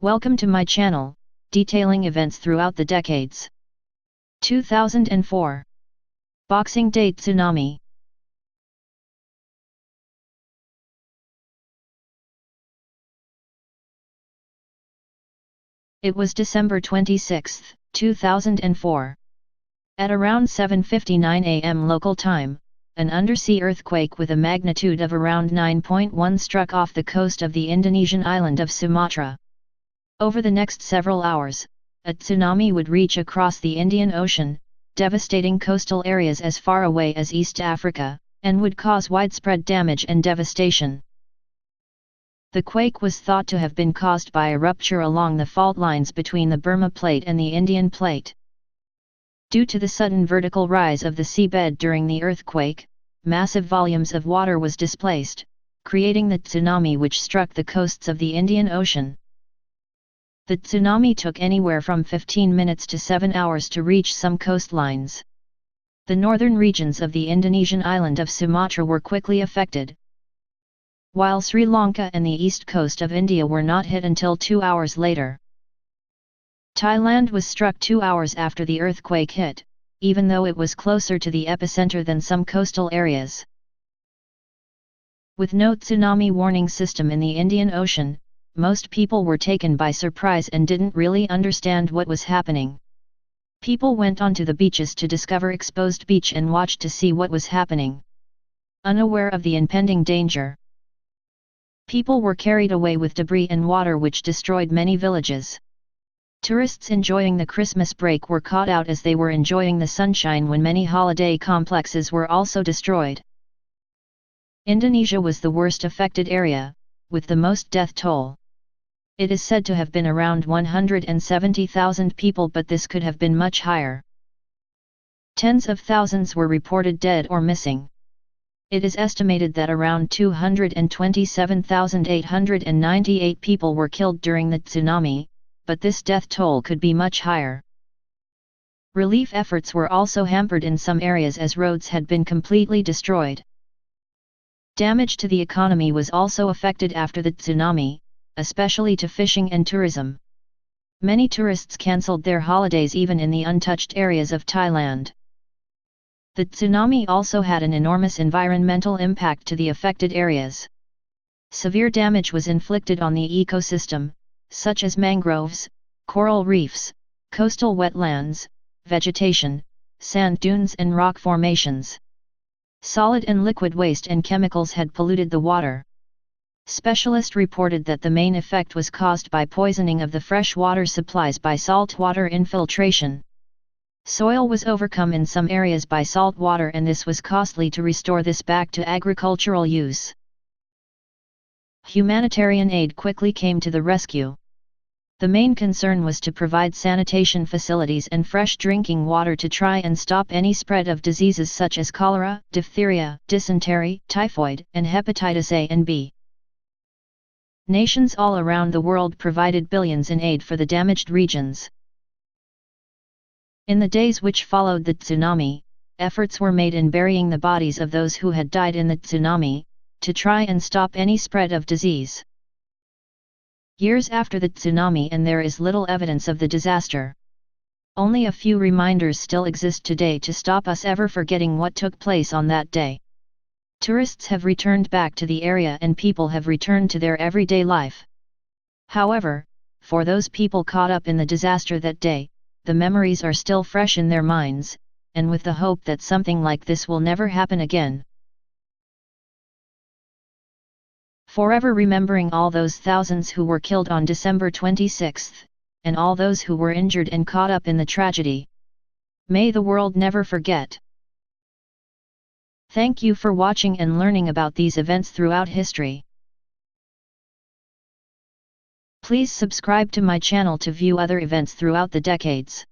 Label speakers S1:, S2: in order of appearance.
S1: Welcome to my channel, detailing events throughout the decades. 2004 Boxing Day Tsunami. It was December 26, 2004. At around 7:59 am local time, an undersea earthquake with a magnitude of around 9.1 struck off the coast of the Indonesian island of Sumatra. Over the next several hours, a tsunami would reach across the Indian Ocean, devastating coastal areas as far away as East Africa, and would cause widespread damage and devastation. The quake was thought to have been caused by a rupture along the fault lines between the Burma Plate and the Indian Plate. Due to the sudden vertical rise of the seabed during the earthquake, massive volumes of water was displaced, creating the tsunami which struck the coasts of the Indian Ocean. The tsunami took anywhere from 15 minutes to 7 hours to reach some coastlines. The northern regions of the Indonesian island of Sumatra were quickly affected, while Sri Lanka and the east coast of India were not hit until 2 hours later. Thailand was struck 2 hours after the earthquake hit, even though it was closer to the epicenter than some coastal areas. With no tsunami warning system in the Indian Ocean, most people were taken by surprise and didn't really understand what was happening. People went onto the beaches to discover exposed beach and watched to see what was happening, unaware of the impending danger. People were carried away with debris and water which destroyed many villages. Tourists enjoying the Christmas break were caught out as they were enjoying the sunshine when many holiday complexes were also destroyed. Indonesia was the worst affected area, with the most death toll. It is said to have been around 170,000 people, but this could have been much higher. Tens of thousands were reported dead or missing. It is estimated that around 227,898 people were killed during the tsunami, but this death toll could be much higher. Relief efforts were also hampered in some areas as roads had been completely destroyed. Damage to the economy was also affected after the tsunami, especially to fishing and tourism. Many tourists cancelled their holidays even in the untouched areas of Thailand. The tsunami also had an enormous environmental impact to the affected areas. Severe damage was inflicted on the ecosystem, such as mangroves, coral reefs, coastal wetlands, vegetation, sand dunes and rock formations. Solid and liquid waste and chemicals had polluted the water. Specialists reported that the main effect was caused by poisoning of the fresh water supplies by saltwater infiltration. Soil was overcome in some areas by salt water, and this was costly to restore this back to agricultural use. Humanitarian aid quickly came to the rescue. The main concern was to provide sanitation facilities and fresh drinking water to try and stop any spread of diseases such as cholera, diphtheria, dysentery, typhoid, and hepatitis A and B. Nations all around the world provided billions in aid for the damaged regions. In the days which followed the tsunami, efforts were made in burying the bodies of those who had died in the tsunami, to try and stop any spread of disease. Years after the tsunami, and there is little evidence of the disaster. Only a few reminders still exist today to stop us ever forgetting what took place on that day. Tourists have returned back to the area and people have returned to their everyday life. However, for those people caught up in the disaster that day, the memories are still fresh in their minds, and with the hope that something like this will never happen again. Forever remembering all those thousands who were killed on December 26, and all those who were injured and caught up in the tragedy. May the world never forget. Thank you for watching and learning about these events throughout history. Please subscribe to my channel to view other events throughout the decades.